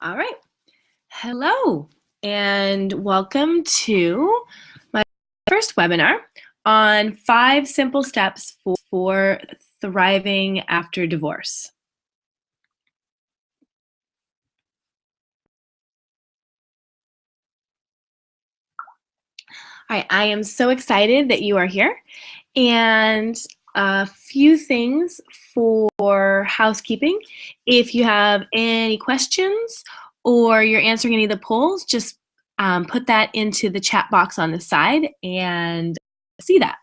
All right. Hello, and welcome to my first webinar on 5 simple steps for thriving after divorce. All right, I am so excited that you are here. And a few things for housekeeping. If you have any questions or you're answering any of the polls, just put that into the chat box on the side and see that.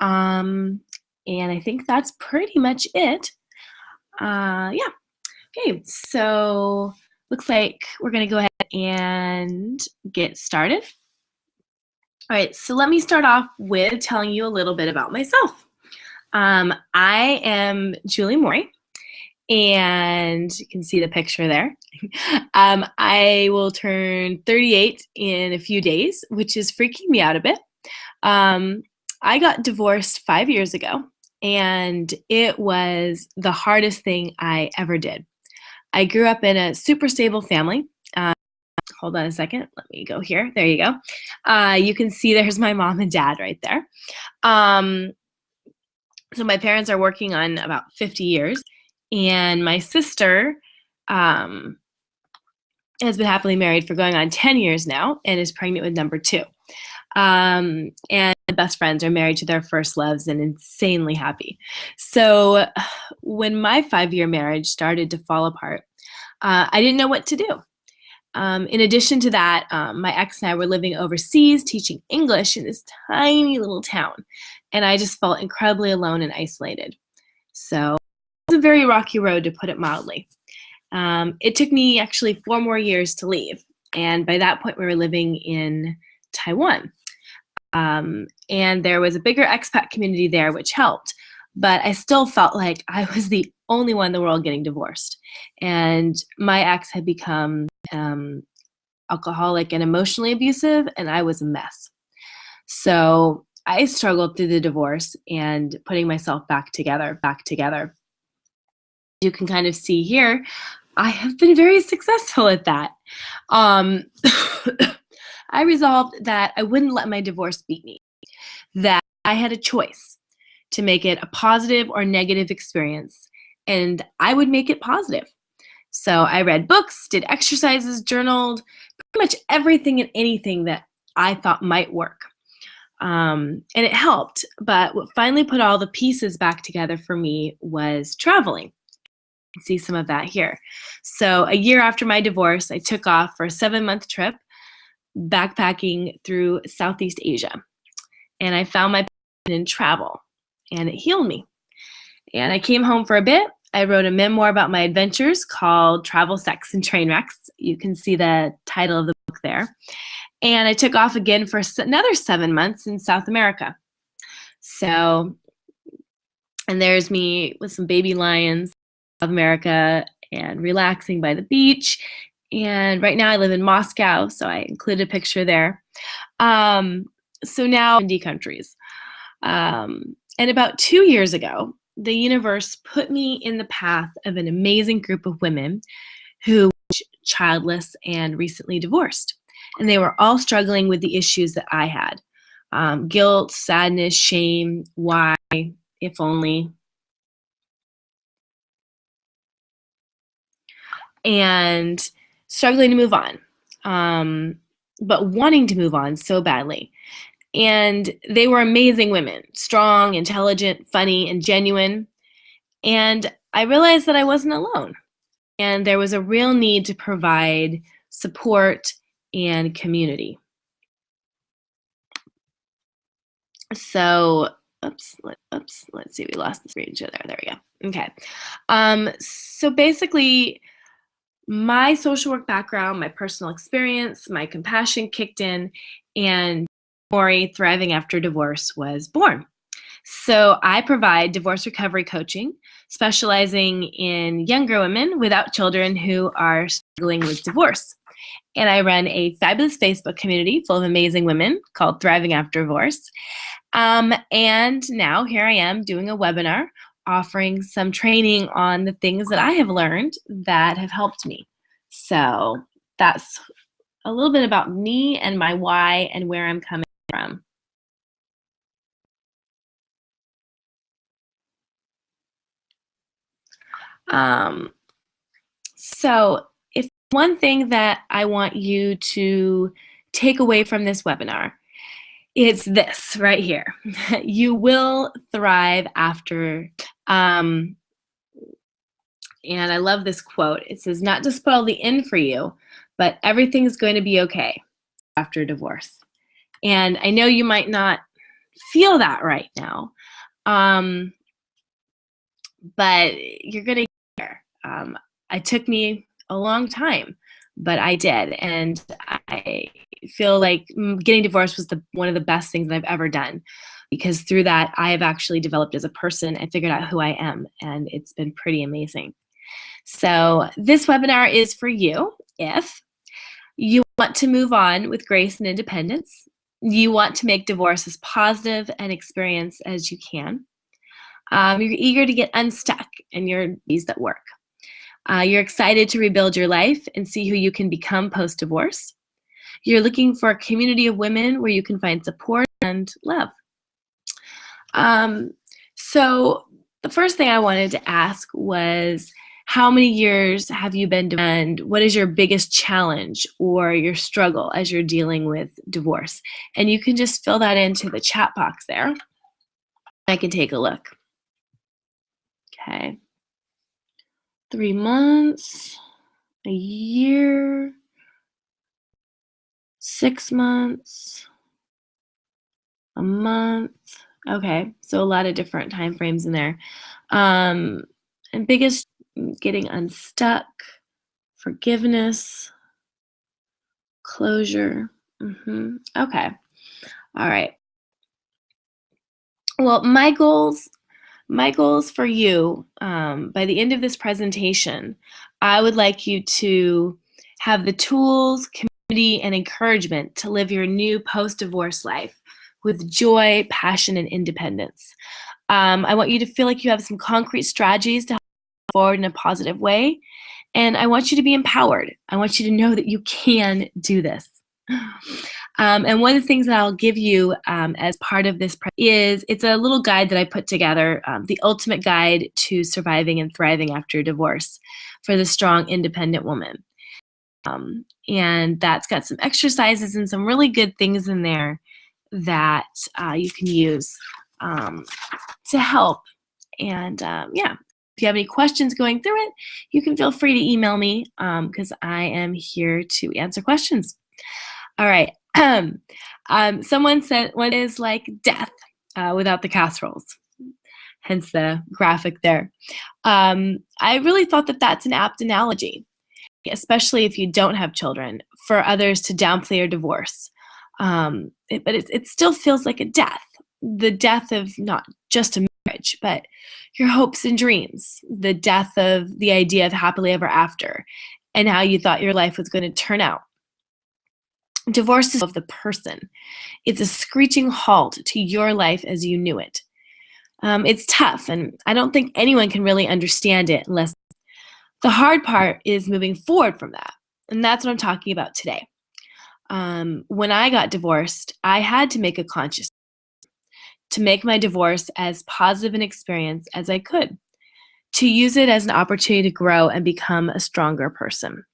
And I think that's pretty much it. Yeah. Okay, so looks like we're going to go ahead and get started. All right, so let me start off with telling you a little bit about myself. I am Julie Morey, and you can see the picture there. I will turn 38 in a few days, which is freaking me out a bit. I got divorced 5 years ago, and it was the hardest thing I ever did. I grew up in a super stable family. Hold on a second. Let me go here. There you go. You can see there's my mom and dad right there. So my parents are working on about 50 years, and my sister has been happily married for going on 10 years now and is pregnant with number 2. And my best friends are married to their first loves and insanely happy. So when my 5-year marriage started to fall apart, I didn't know what to do. In addition to that, my ex and I were living overseas teaching English in this tiny little town, and I just felt incredibly alone and isolated. So it was a very rocky road, to put it mildly. It took me actually 4 more years to leave, and by that point we were living in Taiwan. And there was a bigger expat community there, which helped, but I still felt like I was the only one in the world getting divorced. And my ex had become alcoholic and emotionally abusive, and I was a mess. So I struggled through the divorce and putting myself back together. You can kind of see here, I have been very successful at that. I resolved that I wouldn't let my divorce beat me, that I had a choice to make it a positive or negative experience, and I would make it positive. So I read books, did exercises, journaled, pretty much everything and anything that I thought might work. And it helped, but what finally put all the pieces back together for me was traveling. You can see some of that here. So a year after my divorce, I took off for a 7-month trip backpacking through Southeast Asia. And I found my passion in travel, and it healed me. And I came home for a bit. I wrote a memoir about my adventures called Travel, Sex, and Train Wrecks. You can see the title of the book there. And I took off again for another 7 months in South America. So, and there's me with some baby lions in South America and relaxing by the beach. And right now I live in Moscow, so I included a picture there. So now in 70 countries. And about 2 years ago, the universe put me in the path of an amazing group of women who were childless and recently divorced. And they were all struggling with the issues that I had. Guilt, sadness, shame, why, if only. And struggling to move on, but wanting to move on so badly. And they were amazing women, strong, intelligent, funny, and genuine. And I realized that I wasn't alone. And there was a real need to provide support and community. So, let's see, we lost the screen share there. There we go. Okay. So basically, my social work background, my personal experience, my compassion kicked in, and Morey Thriving After Divorce was born. So I provide divorce recovery coaching, specializing in younger women without children who are struggling with divorce. and I run a fabulous Facebook community full of amazing women called Thriving After Divorce. And now here I am doing a webinar offering some training on the things that I have learned that have helped me. So that's a little bit about me and my why and where I'm coming from. So if one thing that I want you to take away from this webinar, it's this right here. You will thrive after, and I love this quote. It says, not to spoil the end for you, but everything's going to be okay after divorce. And I know you might not feel that right now, but you're going to get there. It took me a long time, but I did. And I feel like getting divorced was one of the best things that I've ever done, because through that, I have actually developed as a person and figured out who I am. And it's been pretty amazing. So this webinar is for you if you want to move on with grace and independence. You want to make divorce as positive an experience as you can. You're eager to get unstuck in your days at work. You're excited to rebuild your life and see who you can become post-divorce. You're looking for a community of women where you can find support and love. So the first thing I wanted to ask was, how many years have you been divorced, and what is your biggest challenge or your struggle as you're dealing with divorce? And you can just fill that into the chat box there. I can take a look. Okay. 3 months, a year, 6 months, a month. Okay, so a lot of different time frames in there. And biggest, getting unstuck, forgiveness, closure. Okay, all right. Well, my goals for you, by the end of this presentation, I would like you to have the tools, community, and encouragement to live your new post-divorce life with joy, passion, and independence. I want you to feel like you have some concrete strategies to help you forward in a positive way, and I want you to be empowered. I want you to know that you can do this. And one of the things that I'll give you as part of this is, it's a little guide that I put together, the ultimate guide to surviving and thriving after divorce for the strong, independent woman. And that's got some exercises and some really good things in there that you can use to help. And yeah, if you have any questions going through it, you can feel free to email me because I am here to answer questions. All right. Someone said, what is like death without the casseroles? Hence the graphic there. I really thought that that's an apt analogy, especially if you don't have children, for others to downplay your divorce. But it still feels like a death, the death of not just a marriage, but your hopes and dreams, the death of the idea of happily ever after and how you thought your life was going to turn out. Divorce is of the person. It's a screeching halt to your life as you knew it. It's tough, and I don't think anyone can really understand it unless the hard part is moving forward from that. And that's what I'm talking about today. When I got divorced, I had to make a conscious to make my divorce as positive an experience as I could, to use it as an opportunity to grow and become a stronger person.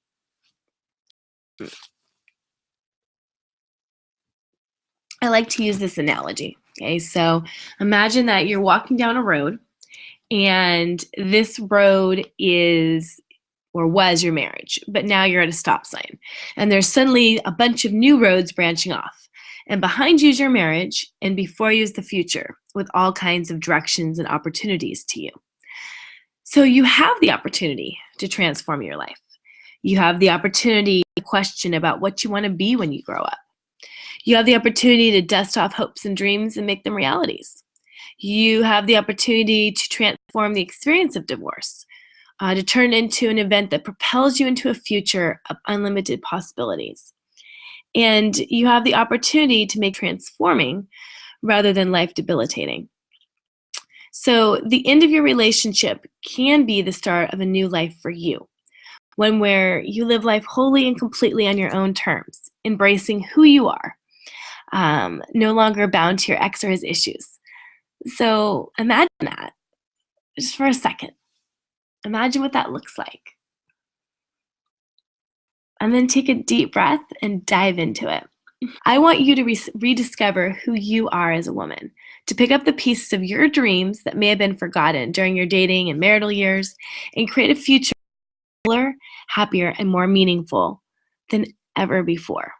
I like to use this analogy. Okay, so imagine that you're walking down a road, and this road is or was your marriage, but now you're at a stop sign, and there's suddenly a bunch of new roads branching off, and behind you is your marriage, and before you is the future with all kinds of directions and opportunities to you. So you have the opportunity to transform your life. You have the opportunity to question about what you want to be when you grow up. You have the opportunity to dust off hopes and dreams and make them realities. You have the opportunity to transform the experience of divorce, to turn into an event that propels you into a future of unlimited possibilities. And you have the opportunity to make transforming rather than life debilitating. So the end of your relationship can be the start of a new life for you, one where you live life wholly and completely on your own terms, embracing who you are, no longer bound to your ex or his issues. So imagine that just for a second. Imagine what that looks like. And then take a deep breath and dive into it. I want you to rediscover who you are as a woman, to pick up the pieces of your dreams that may have been forgotten during your dating and marital years and create a future fuller, happier, and more meaningful than ever before.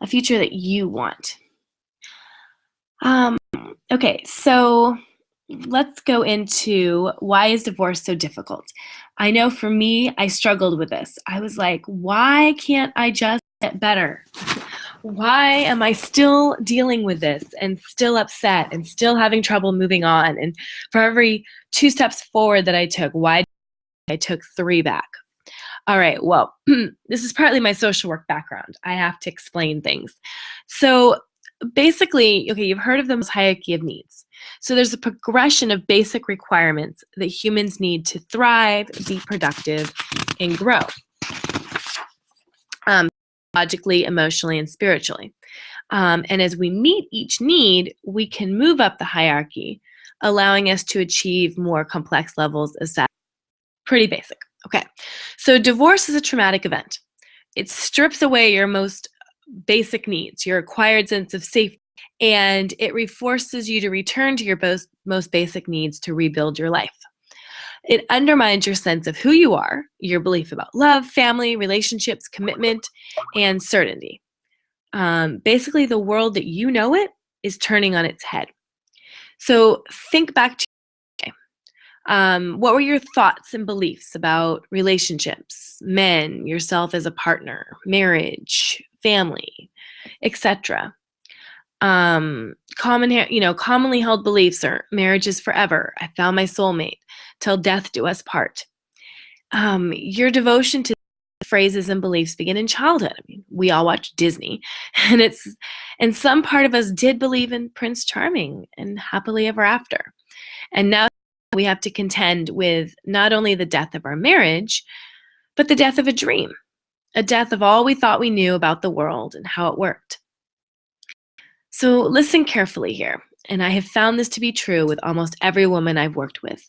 A future that you want. Okay, so let's go into why is divorce so difficult? I know for me, I struggled with this. I was like, why can't I just get better? Why am I still dealing with this and still upset and still having trouble moving on? And for every 2 steps forward that I took, why I took 3 back? All right, well, this is partly my social work background. I have to explain things. So basically, okay, you've heard of the hierarchy of needs. So there's a progression of basic requirements that humans need to thrive, be productive, and grow. Logically, emotionally, and spiritually. And as we meet each need, we can move up the hierarchy, allowing us to achieve more complex levels of satisfaction. Pretty basic. Okay, so divorce is a traumatic event. It strips away your most basic needs, your acquired sense of safety, and it forces you to return to your most basic needs to rebuild your life. It undermines your sense of who you are, your belief about love, family, relationships, commitment, and certainty. Basically, the world that you know it is turning on its head. So think back to what were your thoughts and beliefs about relationships, men, yourself as a partner, marriage, family, etc.? Commonly held beliefs are marriage is forever. I found my soulmate. Till death do us part. Your devotion to phrases and beliefs begin in childhood. I mean, we all watch Disney, and some part of us did believe in Prince Charming and happily ever after. And now we have to contend with not only the death of our marriage, but the death of a dream, a death of all we thought we knew about the world and how it worked. So listen carefully here, and I have found this to be true with almost every woman I've worked with.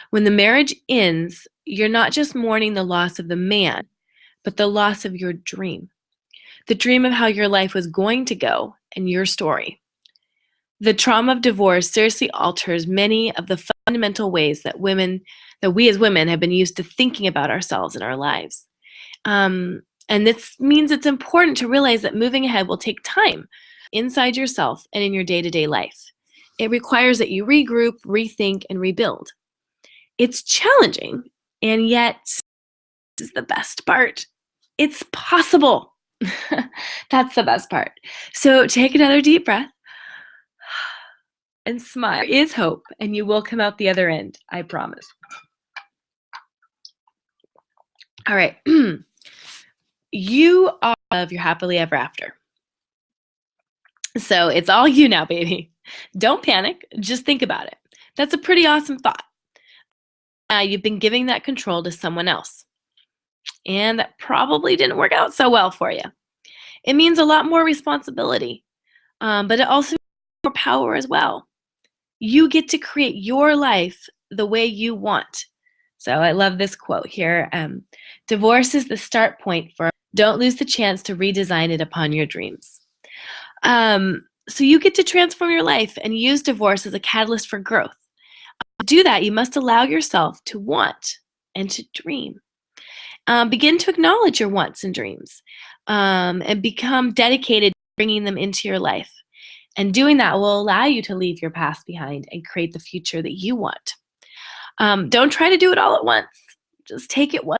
When the marriage ends, you're not just mourning the loss of the man, but the loss of your dream, the dream of how your life was going to go and your story. The trauma of divorce seriously alters many of the fundamental ways that we as women have been used to thinking about ourselves and our lives. And this means it's important to realize that moving ahead will take time inside yourself and in your day-to-day life. It requires that you regroup, rethink, and rebuild. It's challenging, and yet this is the best part. It's possible. That's the best part. So take another deep breath and smile. There is hope, and you will come out the other end, I promise. All right. You are of your happily ever after. So it's all you now, baby. Don't panic. Just think about it. That's a pretty awesome thought. You've been giving that control to someone else. And that probably didn't work out so well for you. It means a lot more responsibility, but it also means more power as well. You get to create your life the way you want. So I love this quote here. Divorce is the start point for don't lose the chance to redesign it upon your dreams. So you get to transform your life and use divorce as a catalyst for growth. To do that, you must allow yourself to want and to dream. Begin to acknowledge your wants and dreams and become dedicated to bringing them into your life. And doing that will allow you to leave your past behind and create the future that you want. Don't try to do it all at once. Just take it one.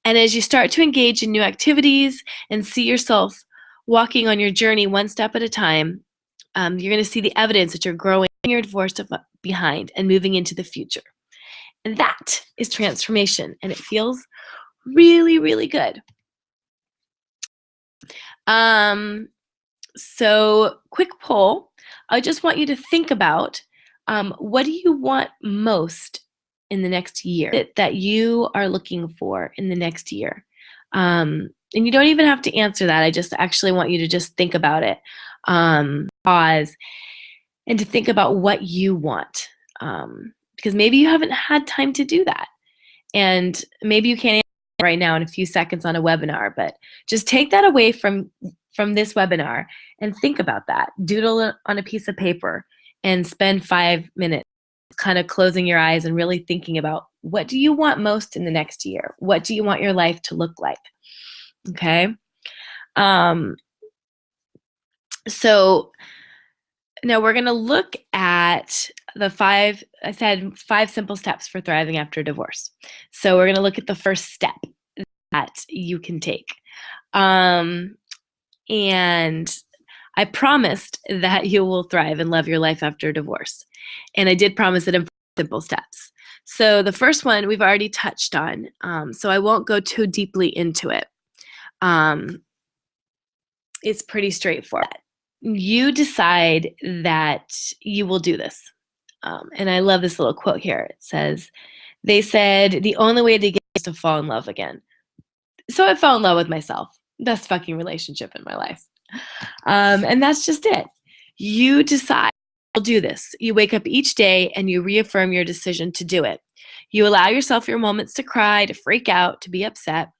And as you start to engage in new activities and see yourself walking on your journey one step at a time, you're going to see the evidence that you're growing your divorce behind and moving into the future. And that is transformation, and it feels really, really good. So quick poll. I just want you to think about what do you want most in the next year that you are looking for in the next year? And you don't even have to answer that. I just actually want you to just think about it, pause, and to think about what you want. Because maybe you haven't had time to do that. And maybe you can't answer right now in a few seconds on a webinar, but just take that away from this webinar and think about that. Doodle it on a piece of paper and spend 5 minutes kind of closing your eyes and really thinking about what do you want most in the next year? What do you want your life to look like? Okay. So now we're going to look at the 5 simple steps for thriving after divorce. So we're going to look at the first step that you can take. And I promised that you will thrive and love your life after divorce. And I did promise it in 4 simple steps. So the first one we've already touched on, so I won't go too deeply into it. It's pretty straightforward. You decide that you will do this. And I love this little quote here. It says, they said, the only way to get is to fall in love again. So I fell in love with myself. Best fucking relationship in my life. And that's just it. You decide, I'll do this. You wake up each day and you reaffirm your decision to do it. You allow yourself your moments to cry, to freak out, to be upset.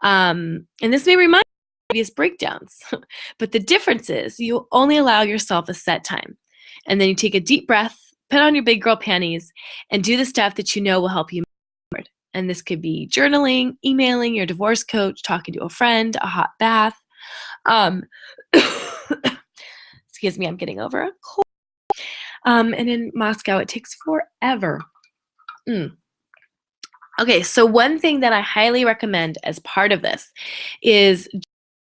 And this may remind you of previous breakdowns. But the difference is you only allow yourself a set time. And then you take a deep breath, put on your big girl panties, and do the stuff that you know will help you move forward. And this could be journaling, emailing your divorce coach, talking to a friend, a hot bath. Excuse me, I'm getting over a cold. And in Moscow, it takes forever. Okay, so one thing that I highly recommend as part of this is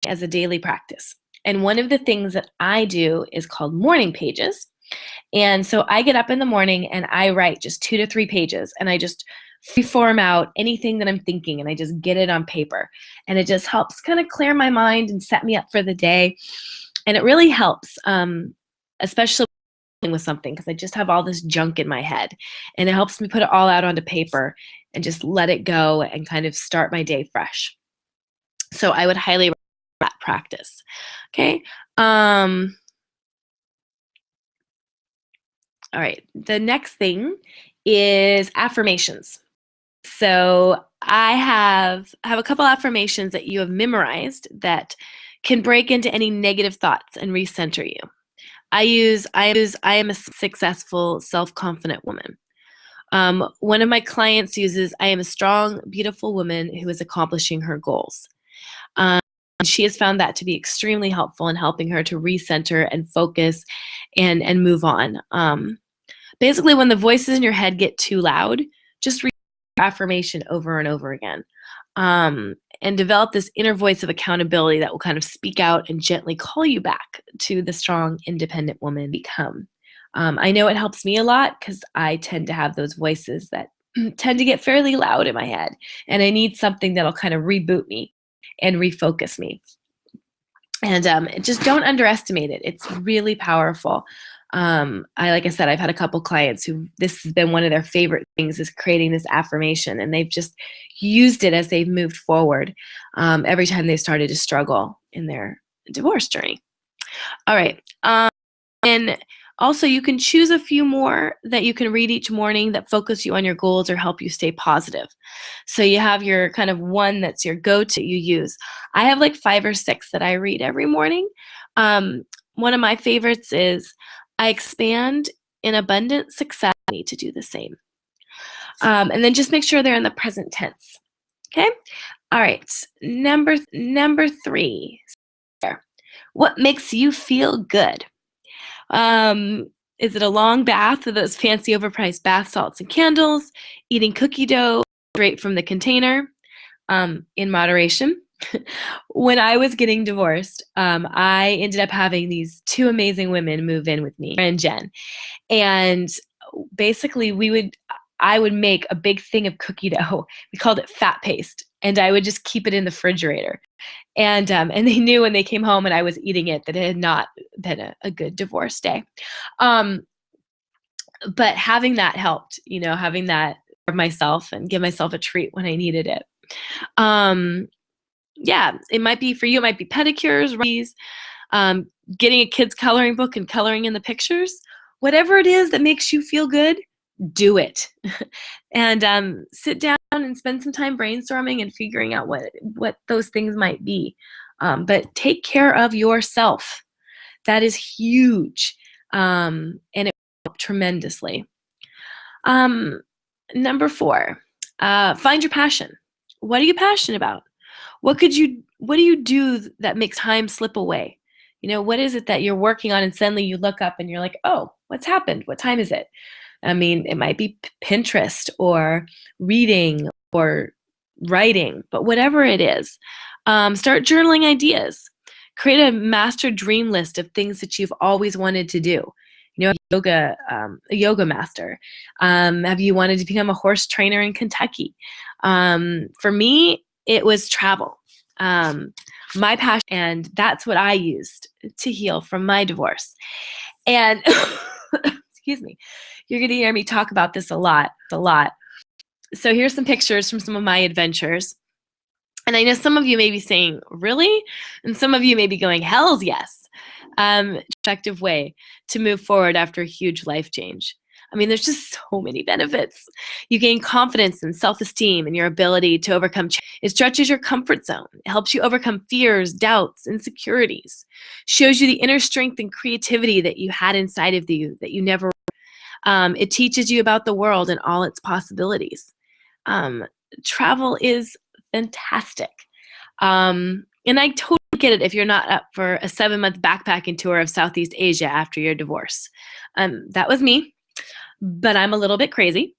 as a daily practice. And one of the things that I do is called morning pages. And so I get up in the morning and I write just 2 to 3 pages, and I just form out anything that I'm thinking, and I just get it on paper. And it just helps kind of clear my mind and set me up for the day. And it really helps, especially with something, because I just have all this junk in my head, and it helps me put it all out onto paper and just let it go and kind of start my day fresh. So I would highly recommend that practice. Okay. All right. The next thing is affirmations. So I have a couple affirmations that you have memorized that can break into any negative thoughts and recenter you. I am a successful, self-confident woman. One of my clients uses, I am a strong, beautiful woman who is accomplishing her goals. She has found that to be extremely helpful in helping her to recenter and focus and move on. Basically, when the voices in your head get too loud, just read affirmation over and over again. And develop this inner voice of accountability that will kind of speak out and gently call you back to the strong, independent woman become. I know it helps me a lot because I tend to have those voices that tend to get fairly loud in my head, and I need something that'll kind of reboot me and refocus me. And just don't underestimate it. It's really powerful. Like I said, I've had a couple clients who this has been one of their favorite things is creating this affirmation, and they've just used it as they've moved forward every time they started to struggle in their divorce journey. All right. And also you can choose a few more that you can read each morning that focus you on your goals or help you stay positive. So you have your kind of one that's your go-to you use. I have like 5 or 6 that I read every morning. One of my favorites is, I expand in abundant success. I need to do the same. And then just make sure they're in the present tense. Okay? All right. Number 3. What makes you feel good? Is it a long bath with those fancy overpriced bath salts and candles? Eating cookie dough straight from the container? In moderation. When I was getting divorced, I ended up having these 2 amazing women move in with me, and Jen. And basically I would make a big thing of cookie dough. We called it fat paste, and I would just keep it in the refrigerator. And they knew when they came home and I was eating it that it had not been a good divorce day. Um, but having that helped, having that for myself and give myself a treat when I needed it. Um, yeah, it might be for you. It might be pedicures, getting a kid's coloring book and coloring in the pictures. Whatever it is that makes you feel good, do it. And sit down and spend some time brainstorming and figuring out what those things might be. But take care of yourself. That is huge, and it will help tremendously. Number 4, find your passion. What are you passionate about? What do you do that makes time slip away? What is it that you're working on and suddenly you look up and you're like, oh, what's happened? What time is it? I mean, it might be Pinterest or reading or writing, but whatever it is, start journaling ideas. Create a master dream list of things that you've always wanted to do. A yoga master. Have you wanted to become a horse trainer in Kentucky? For me, it was travel. My passion, and that's what I used to heal from my divorce. And excuse me, you're going to hear me talk about this a lot. So here's some pictures from some of my adventures. And I know some of you may be saying, really? And some of you may be going, hells yes. Effective way to move forward after a huge life change. I mean, there's just so many benefits. You gain confidence and self-esteem in your ability to overcome. It stretches your comfort zone. It helps you overcome fears, doubts, insecurities. Shows you the inner strength and creativity that you had inside of you that you never. It teaches you about the world and all its possibilities. Travel is fantastic. And I totally get it if you're not up for a 7-month backpacking tour of Southeast Asia after your divorce. That was me, but I'm a little bit crazy.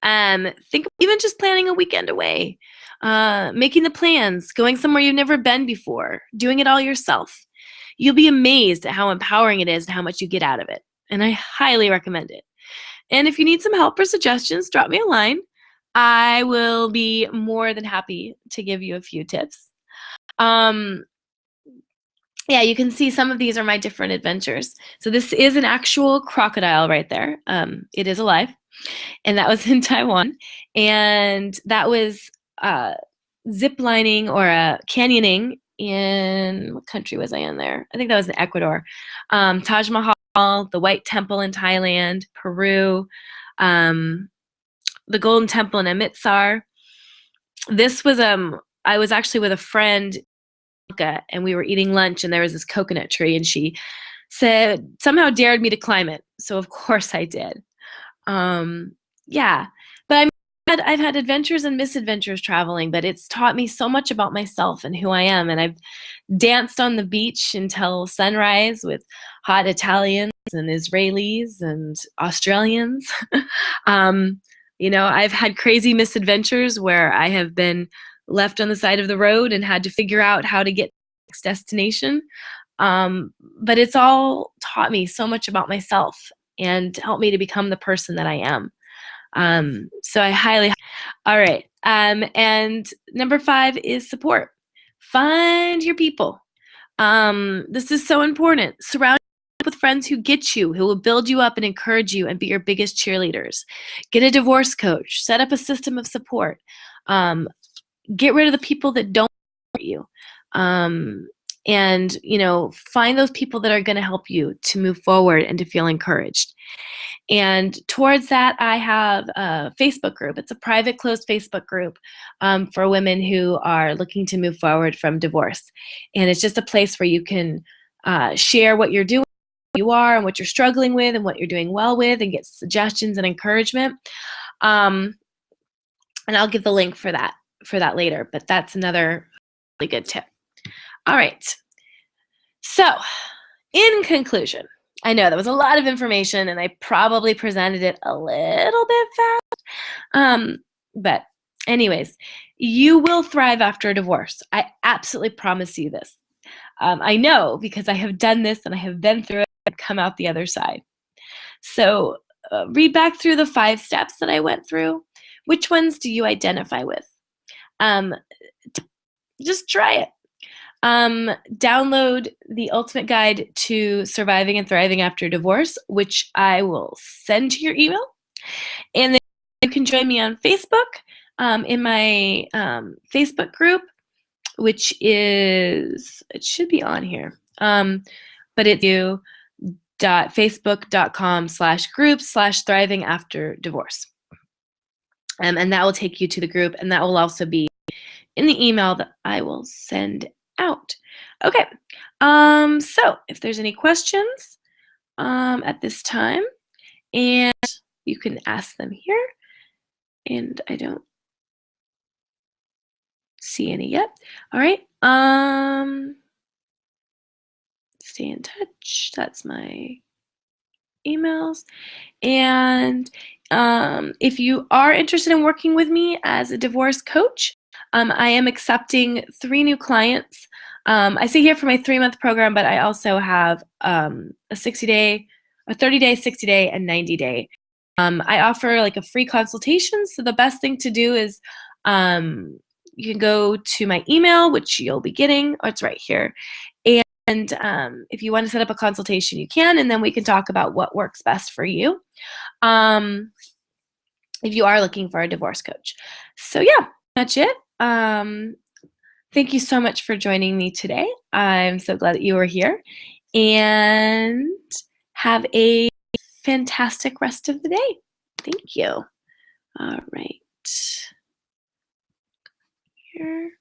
Think of even just planning a weekend away, making the plans, going somewhere you've never been before, doing it all yourself. You'll be amazed at how empowering it is and how much you get out of it. And I highly recommend it. And if you need some help or suggestions, drop me a line. I will be more than happy to give you a few tips. Yeah, you can see some of these are my different adventures. So this is an actual crocodile right there. It is alive. And that was in Taiwan. And that was zip lining or canyoning in, what country was I in there? I think that was in Ecuador. Taj Mahal, the White Temple in Thailand, Peru, the Golden Temple in Amritsar. This was, I was actually with a friend and we were eating lunch and there was this coconut tree and she somehow dared me to climb it. So of course I did. Yeah, but I've had adventures and misadventures traveling, but it's taught me so much about myself and who I am. And I've danced on the beach until sunrise with hot Italians and Israelis and Australians. I've had crazy misadventures where I have been left on the side of the road and had to figure out how to get to the next destination. But it's all taught me so much about myself and helped me to become the person that I am. So I highly, all right. And number 5 is support. Find your people. This is so important. Surround yourself with friends who get you, who will build you up and encourage you and be your biggest cheerleaders. Get a divorce coach. Set up a system of support. Get rid of the people that don't support you. And, find those people that are going to help you to move forward and to feel encouraged. And towards that, I have a Facebook group. It's a private, closed Facebook group for women who are looking to move forward from divorce. And it's just a place where you can share what you're doing, who you are, and what you're struggling with, and what you're doing well with, and get suggestions and encouragement. And I'll give the link for that later, but that's another really good tip. All right. So, in conclusion, I know that was a lot of information and I probably presented it a little bit fast. But anyways, you will thrive after a divorce. I absolutely promise you this. I know because I have done this and I have been through it and come out the other side. So read back through the 5 steps that I went through. Which ones do you identify with? Just try it. Download the Ultimate Guide to Surviving and Thriving After Divorce, which I will send to your email. And then you can join me on Facebook in my Facebook group, which is, it should be on here, but it's facebook.com/group/thriving after divorce. And that will take you to the group, and that will also be in the email that I will send out. Okay, so if there's any questions at this time, and you can ask them here, and I don't see any yet. All right, stay in touch. That's my emails. And if you are interested in working with me as a divorce coach, I am accepting 3 new clients. I say here for my 3-month program, but I also have a 60-day, a 30-day, 60-day, and 90-day. I offer like a free consultation. So the best thing to do is you can go to my email, which you'll be getting. Oh, it's right here. And if you want to set up a consultation, you can, and then we can talk about what works best for you if you are looking for a divorce coach. So yeah, that's it. Thank you so much for joining me today. I'm so glad that you were here, and have a fantastic rest of the day. Thank you. All right. Here.